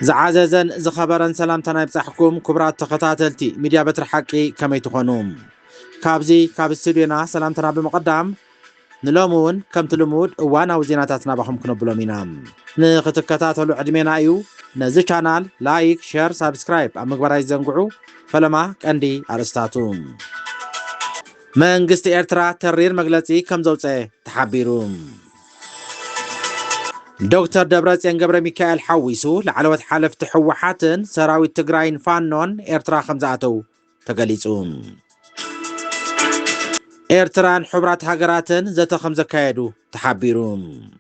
زعزازن زخبرن سلامتنا يبصحكم كبرات تخطاتلتي ميديا بتر حقي كما يتخونوم كابزي كاب استوديونا سلامتنا بمقدم نلومون كم تلمود وانا وزيناتاتنا بخم كنبلو مينام نختكتاتلو عدمينا ايو نزي channel لايك شير سبسكرايب امغبراي زنقعو فلما كاندي ارستاتوم منغست ايرترا ترير مغلصي كم زوصه تحبيروم دكتور دبراتيان قبر ميكائيل حويسو لعلوت حالف تحوحاتن سراوي تقراين فانون ايرترا خمزاتو تقليصون ايرتران حبرات هاقراتن زتا خمزة كايدو تحبيرون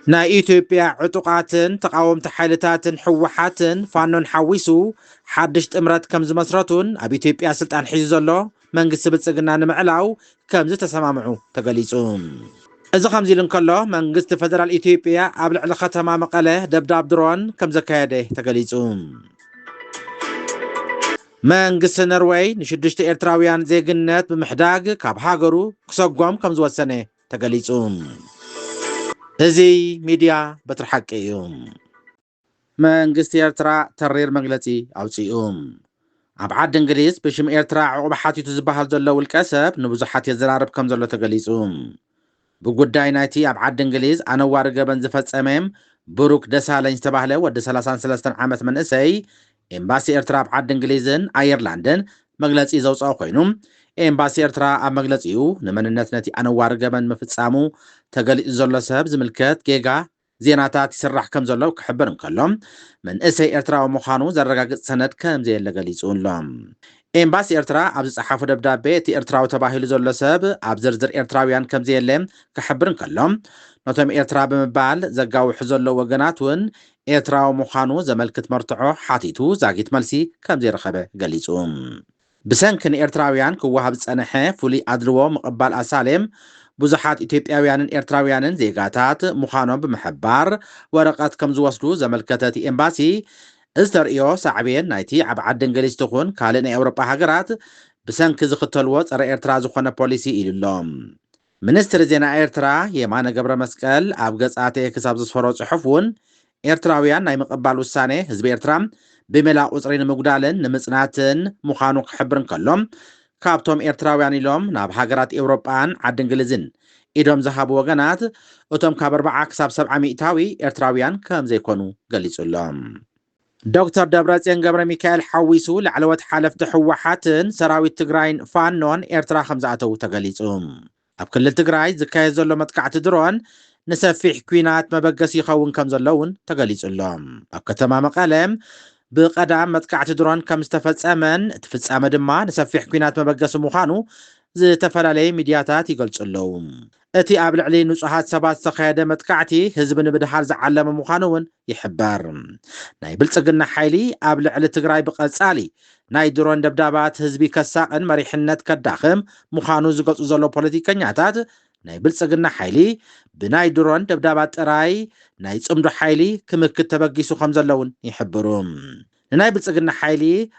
نا ايتوبيا عطوقاتن تقاوم تحايلتاتن حوحاتن فانون حويسو حدشت امرات كمز مسراتون اب ايتوبيا سلطان حيزولو منقس بلصقنا نمعلاو كمز تسمامعو تقليصون إذا خمزي لنكله منغست فدرال إثيوبيا قبل على ختمة مقالة دبداب درون كم زكايده تقليصون منغست نروي نشدشت إرتراويان زي جنات بمحداق كاب هاجرو كسوقهم كم زوسنة تقليصون هذي ميديا بترحق يوم منغست إرترا ترير مغلتي أوصيهم عبعد إنجليز بشم إرترا عقب حاتي تزبهل زلو الكسب نبزحات يزرارب كم زلو تقليصون بقداي نايتي عبعد انجليز انا وارقبن زفصمم بروك دسالن استباهله ود 33 عامت من اسي امباسي ارترا عبعد انجليزن ايرلاندن مغلصي زوصاو خوينم امباسي ارترا اب مغلصيو نمنነት نتي انا وارقبن مفصامو تغلي زلو سب زملكت جيجا زيناتات يسرح كم زلو كحبرن كلهم من اسي ارترا مخانو زرغاغص سند كم زي لغليصون لهم امباسي ارترا ابز صحافو دبدابي تي ارتراو تباهيلو زلو سب اب زرزر ارتراويان كم زي يلم كحبرن كلهم نوتم ارترا بمبال زغاو حزلو وغناتون ارتراو مخانو زملكت مرتعو حاتيتو زاغيت ملسي كم زي رخبه غليصوم بسنكن ارتراويان كوهاب صنحه فولي ادلو مقبال اسالم بزحات اثيوبياويانن ارتراويانن زيغاتات مخانو بمحبار ورقات كم زوسلو زملكتتي امباسي استرئيو سعبين نايتي عبعد انجليز تخون كالين اوروبا هاجرات بسنك زختلو صر ارترا زخونه بوليسي إللوم منستر زينا ارترا يمانه قبر مسقل اب ገጻቴ ክሳብ ዝፈሮ ጽሑፍውን ኤርትራውያን ናይ መቀባል ውሳኔ ህዝቢ ኤርትራ ብመላእ ቁጽሪ ንምጉዳልን ንምጽናትን ምዃኑ ክሕብርን ከሎም ካብቶም ኤርትራውያን ኢሎም ናብ ሃገራት ኤውሮጳን ዓዲ እንግሊዝን ኢዶም ዝሃቡ ወገናት እቶም ካብ 40 ክሳብ 70 ሚእታዊ ኤርትራውያን ከም ዘይኮኑ ገሊጹሎም دكتور دبراتيان قبر ميكائيل حويسو لعلوت حالف حوحاتن سراوي تقراين فانون ايرترا خمزاتو تقليصهم اب كل تقراي زكاي زلو متقعت درون نسفيح كوينات مبقس يخون كم زلون تقليصلهم اب كتما مقالم بقدام متقعت درون كم استفصامن تفصام دما نسفيح كوينات مبقس مخانو زتفلالي ميدياتات يقلصلهم اتي ابل علي نصحات سبات سخاده متقعتي حزب نبدحال زعلم مخانون يحبر ناي بلصقنا حيلي ابل علي تግራይ بقصالي ناي درون دبدابات حزبي كساقن مريحنت كداخم مخانو زقص زلو ፖለቲከኛታት ناي بلصقنا حيلي بناي درون دبدابات ጥራይ ناي صمدو حيلي كمክት ተበጊሱ ከም ዘለውን يحبروم ناي بلصقنا حيلي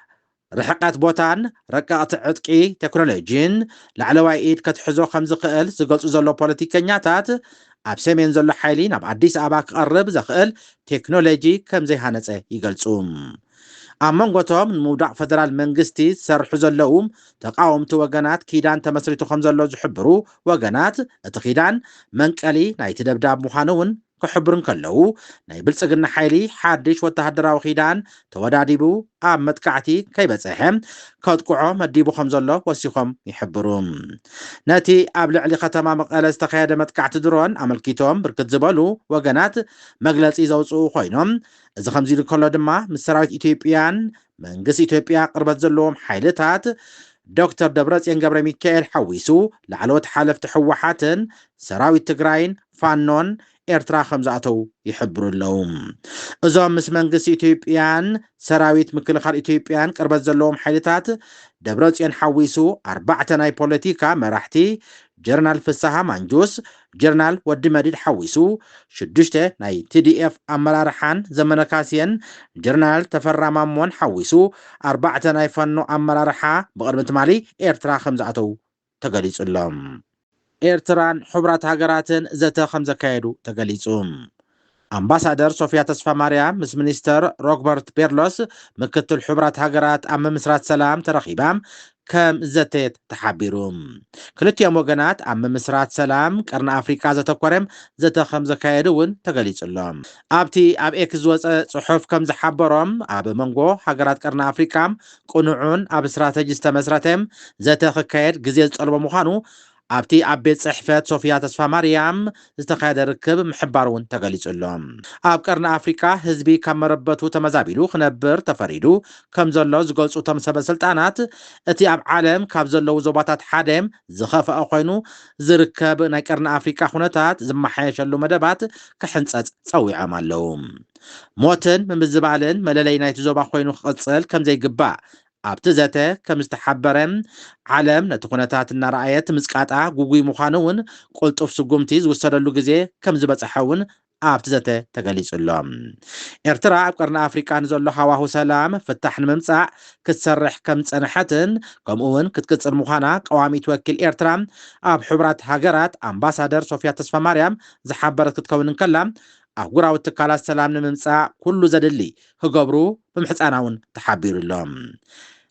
رحقات بوتان رقاقت عتقي تكنولوجين لعلواي ايد كتحزو خمز خئل زقلصو زلو ፖለቲከኛታት اب سمين زلو حيلين اب عديس ابا قرب زخئل تكنولوجي كم زي هانصه يገልጹም امنغوتوم مودع فدرال منغستي سرحو زلوم تقاومت وغنات كيدان تمسريتو خم زلو زحبرو وغنات اتخيدان منقلي نايت دبداب مخانون كحبرن كلو ناي بلصقنا حيلي حادش وتهدراو خيدان توداديبو اب متقعتي كيبصحم كتقعو مديبو خم زلو وسيخم يحبروم ناتي اب لعلي ختما مقاله استخياده متقعت درون عملكيتوم بركت زبلو وغنات مغلص يزوصو خوينوم اذا خمزي لكله دما مسراويت ኢትዮጵያን መንግስት ኢትዮጵያ ቅርበት ዘለዎም ሓይልታት ዶክተር ደብረጽዮን ገብረ ሚካኤል ሓዊሱ ለዓለወት ሓለፍቲ ሕወሓትን ሰራዊት ትግራይን ፋኖን ኤርትራ ከምዝኣተው ይሕብሩለዎም እዞም ምስ መንግስት ኢትዮጵያን ሰራዊት ምክልኻል ኢትዮጵያን ቅርበት ዘለዎም ሓይልታት ደብረጽዮን ሓዊሱ 4 ናይ ፖለቲካ መራሕቲ جرنال فساها مانجوس جرنال ودي مديد حويسو شدشته ناي TDF أمرارحان زمن كاسيان جرنال تفرع مامون حويسو 4 ناي فنو أمرارحا بقربة مالي إيرترا خمزاتو تقليص اللهم إيرتران حبرات هاقراتن زتا خمزة كايدو تقليصهم ኣምባሳደር ሶፊያ ተስፋ ማርያም ምስ ሚኒስተር ሮበርት ቤርሎስ ምክትል ሕቡራት ሃገራት ኣብ ምምስራት ሰላም ተረኺባ ከም ዘተት ተሓቢሩ ክልቲኦም ወገናት ኣብ ምምስራት ሰላም ቀርኒ ኣፍሪካ ዘተኮረም ዘተ ከም ዘካየዱ እውን ተገሊጹሎም ኣብቲ ኣብ ኤክስ ዝወፀ ጽሑፍ ከም ዝሓበሮም ኣብ መንጎ ሃገራት ቀርኒ ኣፍሪካ ቁኑዑን ኣብ ስትራቴጂ ዝተመስረተም ዘተ ክካየድ ግዜ ዝጠልቦ ምዃኑ ኣብቲ ኣብ ቤት ጽሕፈት ሶፊያ ተስፋ ማርያም ዝተካየደ ርክብ ምሕባር እውን ተገሊጹሎም ኣብ ቀርኒ ኣፍሪካ ህዝቢ ካብ መረበቱ ተመዛቢሉ ክነብር ተፈሪዱ ከም ዘሎ ዝገልጹ እቶም ሰበስልጣናት እቲ ኣብ ዓለም ካብ ዘለው ዞባታት ሓደ ዝኸፍአ ኮይኑ ዝርከብ ናይ ቀርኒ ኣፍሪካ ኩነታት ዝመሓየሸሉ መደባት ክሕንፀፅ ፀዊዖም ኣለው ሞትን ምምዝባልን መለለይ ናይቲ ዞባ ኮይኑ ክቅፅል ከም ዘይግባእ ኣብቲ ዘተ ከም ዝተሓበረ ዓለም ነቲ ኩነታት እናረኣየት ምስቃጣ ጉጉይ ምዃኑ እውን ቁልጡፍ ስጉምቲ ዝውሰደሉ ግዜ ከም ዝበፅሐ እውን ኣብቲ ዘተ ተገሊጹሎም ኤርትራ ኣብ ቀርኒ ኣፍሪካ ንዘሎ ሃዋሁ ሰላም ፍታሕ ንምምፃእ ክትሰርሕ ከም ፀንሐትን ከምኡ እውን ክትቅፅል ምዃና ቀዋሚት ወኪል ኤርትራ ኣብ ሕቡራት ሃገራት ኣምባሳደር ሶፊያ ተስፋ ማርያም ዝሓበረት ክትከውን ከላ ኣህጉራዊ ትካላት ሰላም ንምምፃእ ኩሉ ዘድሊ ክገብሩ ብምሕፃና እውን ተሓቢሩሎም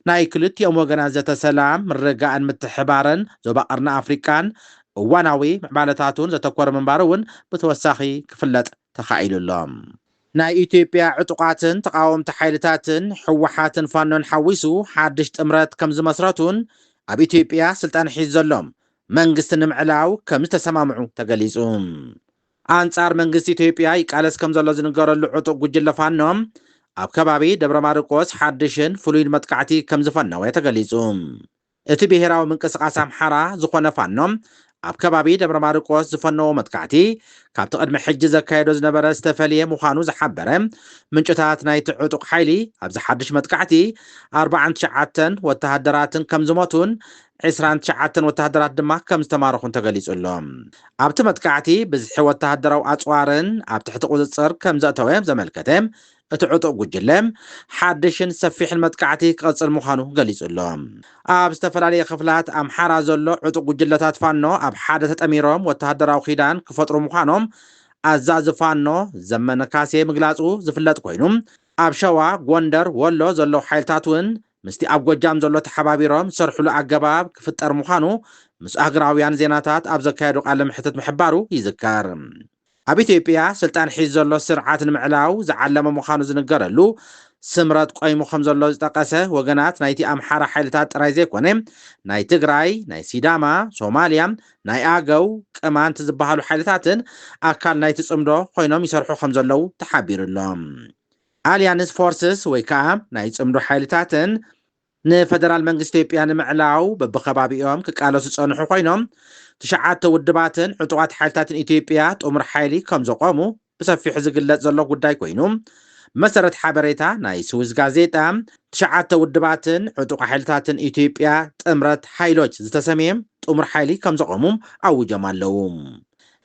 ናይ ክልቲኦም ወገናት ዘተ ሰላም ምርግጋእን ምትሕባርን ዞባ ቀርኒ ኣፍሪካን እዋናዊ ምዕባለታቱን ዘተኮረ ምንባር እውን ብተወሳኺ ክፍለጥ ተኻኢሉሎም ናይ ኢትዮጵያ ዕጡቃትን ተቃወምቲ ሓይልታትን ሕወሓትን ፋኖን ሓዊሱ ሓድሽ ጥምረት ከም ዝመስረቱን ኣብ ኢትዮጵያ ስልጣን ሒዙ ዘሎም መንግስቲ ንምዕላው ከም ዝተሰማምዑ ተገሊጹ አንጻር መንግስት ኢትዮጵያ ይቃለስ ከም ዘሎ ዝንገረሉ ዕጡቅ ጉጅለ ፋኖም ኣብ ከባቢ ደብረ ማርቆስ ሓድሽን ፍሉይን መጥቃዕቲ ከም ዝፈነወ ተገሊጹ እቲ ብሄራዊ ምንቅስቃስ ኣምሓራ ዝኾነ ፋኖም ኣብ ከባቢ ደብረ ማርቆስ ዝፈነዎ መጥቃዕቲ ካብቲ ቅድሚ ሕጂ ዘካየዶ ዝነበረ ዝተፈልየ ምዃኑ ዝሓበረ ምንጭታት ናይቲ ዕጡቅ ሓይሊ ኣብዚ ሓድሽ መጥቃዕቲ 49 ወተሃደራትን ከም ዝሞቱን 29 ወተሃደራት ድማ ከም ዝተማረኹን ተገሊጹሎም ኣብቲ መጥቃዕቲ ብዝሒ ወተሃደራዊ ኣፅዋርን ኣብ ትሕቲ ቁፅፅር ከም ዘእተወ ዘመልከተ እቲ ዕጡቅ ጉጅለ ሓድሽን ሰፊሕን መጥቃዕቲ ክቅፅል ምዃኑ ገሊጹሎም ኣብ ዝተፈላለየ ክፍላት ኣምሓራ ዘሎ ዕጡቅ ጉጅለታት ፋኖ ኣብ ሓደ ተጠሚሮም ወተሃደራዊ ኺዳን ክፈጥሩ ምዃኖም ኣዛዚ ፋኖ ዘመነ ካሴ ምግላጹ ዝፍለጥ ኮይኑ ኣብ ሸዋ ጎንደር ወሎ ዘለው ሓይልታት እውን ምስቲ ኣብ ጎጃም ዘሎ ተሓባቢሮም ዝሰርሕሉ ኣገባብ ክፍጠር ምዃኑ ምስ ኣህጉራውያን ዜናታት ኣብ ዘካየዱ ቃለ ምሕትት ምሕባሩ ይዝከር ኣብ ኢትዮጵያ ስልጣን ሒዙ ዘሎ ስርዓት ንምዕላው ዝዓለመ ምዃኑ ዝንገረሉ ስምረት ቆይሙ ከም ዘሎ ዝጠቀሰ ወገናት ናይቲ ኣምሓራ ሓይልታት ጥራይ ዘይኮነ ናይ ትግራይ ናይ ሲዳማ ሶማልያ ናይ ኣገው ቅማንት ዝበሃሉ ሓይልታትን ኣካል ናይቲ ጽምዶ ኮይኖም ይሰርሑ ከም ዘለው ተሓቢሩሎም ኣሊያንስ ፎርስስ ወይ ከዓ ናይ ጽምዶ ሓይልታትን ንፌደራል መንግስቲ ኢትዮጵያ ንምዕላው በብኸባቢኦም ክቃለሱ ዝጸንሑ ኮይኖም ትሽዓተ ውድባትን ዕጡቃት ሓይልታትን ኢትዮጵያ ጥሙር ሓይሊ ከም ዘቆሙ ብሰፊሑ ዝግለጽ ዘሎ ጉዳይ ኮይኑ መሰረት ሓበሬታ ናይ ስዊዝ ጋዜጣ ትሽዓተ ውድባትን ዕጡቅ ሓይልታትን ኢትዮጵያ ጥምረት ሓይሎች ዝተሰሚም ጥሙር ሓይሊ ከም ዘቆሙ ኣውጆም ኣለው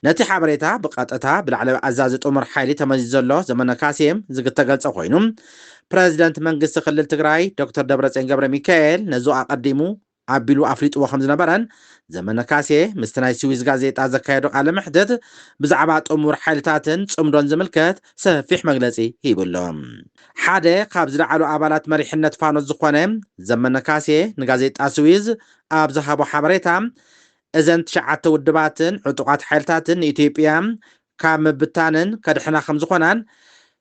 ነቲ ሓበሬታ ብቐጥታ ብላዕለዊ ኣዛዚ ጥሙር ሓይሊ ተመዚዙ ዘሎ ዘመነ ካሴም ዝግተገልጸ ኮይኑ ፕረዚደንት መንግስቲ ክልል ትግራይ ዶክተር ደብረጽዮን ገብረ ሚካኤል ነዚ ኣቀዲሙ ኣቢሉ ኣፍሊጥዎ ከም ዝነበረን ዘመነ ካሴ ምስቲ ናይ ስዊዝ ጋዜጣ ዘካየዱ ቃለ ምሕትት ብዛዕባ ጥሙር ሓይልታትን ጽምዶን ዝምልከት ሰፊሕ መግለጺ ሂብሎም ሓደ ካብ ዝለዓሉ ኣባላት መሪሕነት ፋኖት ዝኾነ ዘመነ ካሴ ንጋዜጣ ስዊዝ ኣብ ዝሃቦ ሓበሬታ እዘን ትሽዓተ ውድባትን ዕጡቃት ሓይልታትን ንኢትዮጵያ ካብ ምብታንን ከድሕና ከም ዝኾናን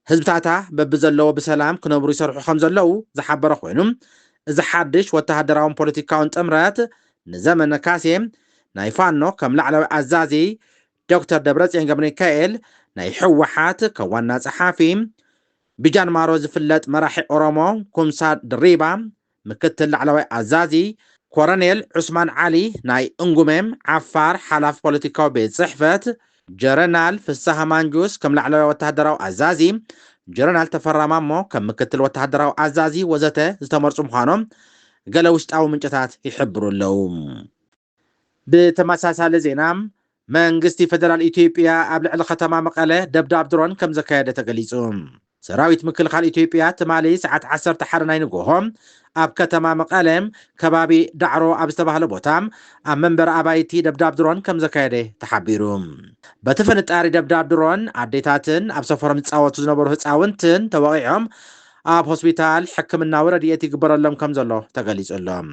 ህዝብታታ በብዘለዎ ብሰላም ክነብሩ ይሰርሑ ከም ዘለው ዝሓበረ ኮይኑ እዚ ሓድሽ ወተሃደራውን ፖለቲካውን ጥምረት ንዘመነ ካሴ ናይ ፋኖ ከም ላዕለዊ ኣዛዚ ዶክተር ደብረጽዮን ገብረ ሚካኤል ናይ ሕወሓት ከም ዋና ጸሓፊ ብጃንማሮ ዝፍለጥ መራሒ ኦሮሞ ኩምሳ ድሪባ ምክትል ላዕለዋይ ኣዛዚ ኮሎኔል ዑስማን ዓሊ ናይ እንጉሜም ዓፋር ሓላፍ ፖለቲካዊ ቤት ጽሕፈት ጀነራል ፍሳሐ ማንጁስ ከም ላዕለዋይ ወተሃደራዊ ኣዛዚ ጀነራል ተፈራማሞ ከም ምክትል ወተሃደራዊ ኣዛዚ ወዘተ ዝተመርጹ ምዃኖም ገለ ውሽጣዊ ምንጭታት ይሕብሩ ኣለው ብተመሳሳሊ ዜና መንግስቲ ፌደራል ኢትዮጵያ ኣብ ልዕሊ ከተማ መቐለ ደብዳብ ድሮን ከም ዘካየደ ተገሊጹ ሰራዊት ምክልኻል ኢትዮጵያ ትማሊ ሰዓት 11 ናይ ንግሆም ኣብ ከተማ መቐለም ከባቢ ዳዕሮ ኣብ ዝተባህለ ቦታ ኣብ መንበሪ ኣባይቲ ደብዳብ ድሮን ከም ዘካየደ ተሓቢሩ በቲ ፍንጣሪ ደብዳብ ድሮን ኣዴታትን ኣብ ሰፈሮም ዝፃወቱ ዝነበሩ ህፃውንትን ተወቂዖም ኣብ ሆስፒታል ሕክምናዊ ረድኤት ይግበረሎም ከም ዘሎ ተገሊጹሎም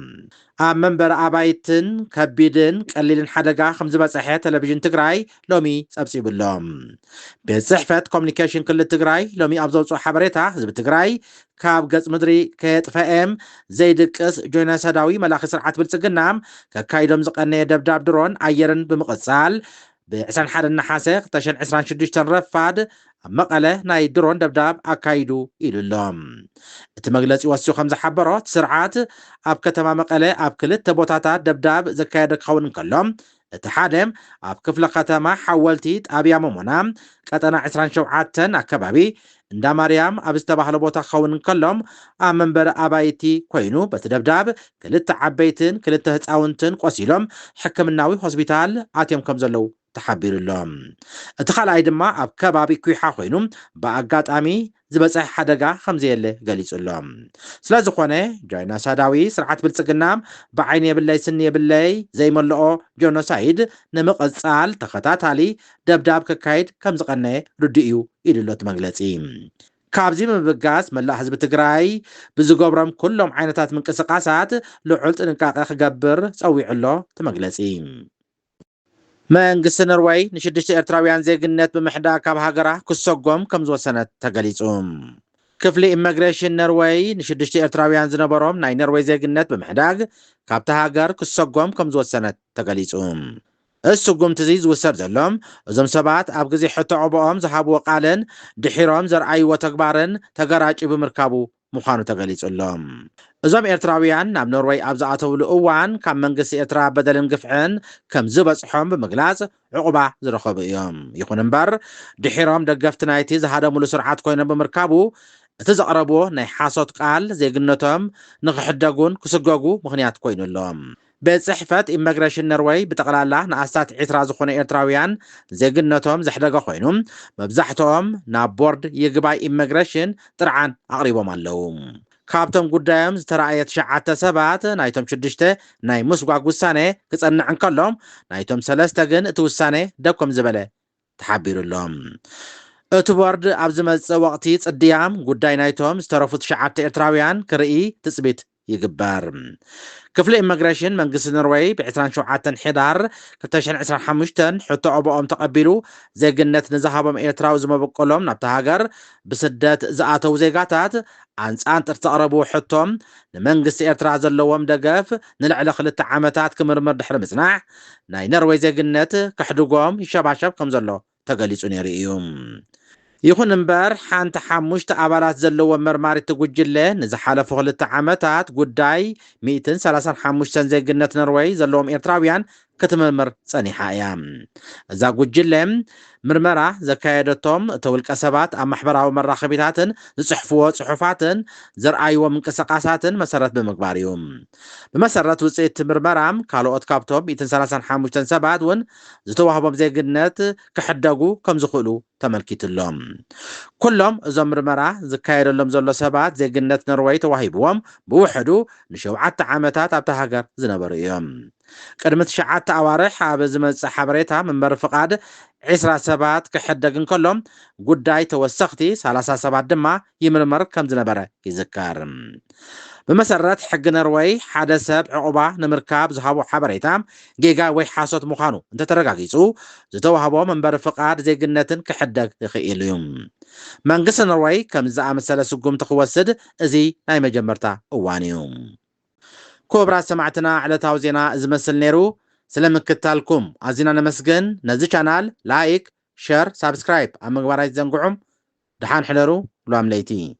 ኣብ መንበሪ ኣባይትን ከቢድን ቀሊልን ሓደጋ ከም ዝበፅሐ ቴሌቪዥን ትግራይ ሎሚ ጸብጺብሎም ቤት ጽሕፈት ኮሙኒኬሽን ክልል ትግራይ ሎሚ ኣብ ዘውፅኦ ሓበሬታ ህዝቢ ትግራይ ካብ ገጽ ምድሪ ከየጥፈአም ዘይድቅስ ጆኖሳይዳዊ መላኺ ስርዓት ብልጽግና ከካይዶም ዝቐነየ ደብዳብ ድሮን ኣየርን ብምቕጻል ብ21 ነሓሰ 2026 ረፋድ ኣብ መቐለ ናይ ድሮን ደብዳብ ኣካይዱ ኢሉሎም እቲ መግለፂ ወሲኹ ከም ዝሓበሮ ስርዓት ኣብ ከተማ መቐለ ኣብ ክልተ ቦታታት ደብዳብ ዘካየደ ክኸውን እንከሎም እቲ ሓደ ኣብ ክፍለ ከተማ ሓወልቲ ጣብያ መሞና ቀጠና 27 ኣከባቢ እንዳ ማርያም ኣብ ዝተባህለ ቦታ ክኸውን እንከሎም ኣብ መንበሪ ኣባይቲ ኮይኑ በቲ ደብዳብ ክልተ ዓበይትን ክልተ ህፃውንትን ቆሲሎም ሕክምናዊ ሆስፒታል ኣትዮም ከም ዘለው ተሓቢሩሎም እቲ ካልኣይ ድማ ኣብ ከባቢ ኩሓ ኮይኑ ብኣጋጣሚ ዝበፅሐ ሓደጋ ከምዘየለ ገሊጹሎም ስለዝኾነ ጆኖሳይዳዊ ስርዓት ብልጽግና ብዓይኒ የብለይ ስኒ የብለይ ዘይመልኦ ጆኖሳይድ ንምቕጻል ተኸታታሊ ደብዳብ ክካይድ ከም ዝቐነየ ርድኡ ኢሉሎት መግለጺ ካብዚ ምብጋስ መላእ ህዝቢ ትግራይ ብዝገብሮም ኩሎም ዓይነታት ምንቅስቃሳት ልዑል ጥንቃቐ ክገብር ፀዊዑሎ ተመግለጺ መንግስቲ ኖርዌይ ንሽዱሽተ ኤርትራውያን ዜግነት ብምሕዳግ ካብ ሃገራ ክሰጎም ከም ዝወሰነት ተገሊጹ ክፍሊ ኢሚግሬሽን ኖርዌይ ንሽዱሽተ ኤርትራውያን ዝነበሮም ናይ ኖርዌይ ዜግነት ብምሕዳግ ካብቲ ሃገር ክሰጎም ከም ዝወሰነት ተገሊጹ السجومت زي زوسر زلهم زم سبات أبغى زي حتى عبام زهابو قالن دحيرام زرعي وتكبارن تجارج بمركبو مخانو تغليز اللهم زم إرتراويان نام نروي أبزعته لأوان كم منجس إرترا بدل نقفعن كم زبز حم بمجلاس عقبة زرخب يوم يكون بر دحيرام دقفت نايتي زهذا ملو سرعات كوينه بمركبو تزقربو ناي حاصد قال زي قنتهم نغحدقون كسقاقو مغنيات كوين اللهم ቤት ጽሕፈት ኢሚግሬሽን ኖርዌይ ብጠቕላላ ንኣስታት ዒስራ ዝኾነ ኤርትራውያን ዜግነቶም ዘሕደገ ኮይኑ መብዛሕትኦም ናብ ቦርድ ይግባይ ኢሚግሬሽን ጥርዓን ኣቕሪቦም ኣለዉ ካብቶም ጉዳዮም ዝተረኣየ 9 ሰባት ናይቶም 6 ናይ ምስጓግ ውሳኔ ክጸንዕ እንከሎም ናይቶም 3 ግን እቲ ውሳኔ ደብኮም ዝበለ ተሓቢሩሎም እቲ ቦርድ ኣብ ዝመጽእ ወቕቲ ጽድያም ጉዳይ ናይቶም ዝተረፉ 9 ኤርትራውያን ክርኢ ትጽቢት ይግበር ክፍሊ ኢሚግሬሽን መንግስቲ ኖርዌይ ብ27 ሕዳር 2025 ሕቶ ኣቦኦም ተቐቢሉ ዜግነት ንዝሃቦም ኤርትራዊ ዝመበቀሎም ናብቲ ሃገር ብስደት ዝኣተው ዜጋታት ኣንጻር ተቕረቡ ሕቶም ንመንግስቲ ኤርትራ ዘለዎም ደገፍ ንልዕሊ 2 ዓመታት ክምርምር ድሕሪ ምጽናዕ ናይ ኖርዌይ ዜግነት ክሕድጎም ይሸባሸብ ከም ዘሎ ተገሊጹ ነይሩ እዩ ይኹን እምበር ሓንቲ 5 ኣባላት ዘለዎ መርማሪት ጉጅለ ንዝሓለፉ 2 ዓመታት ጉዳይ 135 ዜግነት ኖርዌይ ዘለዎም ኤርትራውያን ክትምርምር ጸኒሓ እያ እዛ ጉጅለ ምርመራ ዘካየደቶም ተውልቀ ሰባት ኣብ ማሕበራዊ መራኸቢታትን ዝጽሕፍዎ ጽሑፋትን ዘርኣይዎም እንቅስቃሳትን መሰረት ብምግባር እዩ ብመሰረት ውጽኢት ምርመራ ካልኦት ካብቶም 135 ሰባት እውን ዝተዋህቦም ዜግነት ክሕደጉ ከም ዝኽእሉ ተመልኪትሎም ኩሎም እዞም ምርመራ ዝካየደሎም ዘሎ ሰባት ዜግነት ኖርዌይ ተዋሂብዎም ብውሕዱ ን7 ዓመታት ኣብታ ሃገር ዝነበሩ እዮም ቅድሚ 9 ኣዋርሕ ኣብ ዝመጽእ ሓበሬታ መንበሪ ፍቃድ 20 ሰባት ክሕደግ እንከሎም ጉዳይ ተወሰኽቲ 30 ሰባት ድማ ይምርመር ከም ዝነበረ ይዝከር بمسرات حق نروي حدا سب عقبة نمركاب زهابو حبريتا جيجا وي حاسوت مخانو انت ترقاقيسو زتو هابو من برفقاد زي قناتن كحدق يخي اليوم منقص نروي كم زعام السلاسو قوم تخوصد ازي ناي مجمرتا اوانيوم كوبرا سمعتنا على تاوزينا ازمسل نيرو سلام كتالكم عزينا نمسجن نزي شانال لايك شير سابسكرايب امقبارايت زنقعم دحان حلرو لو عمليتي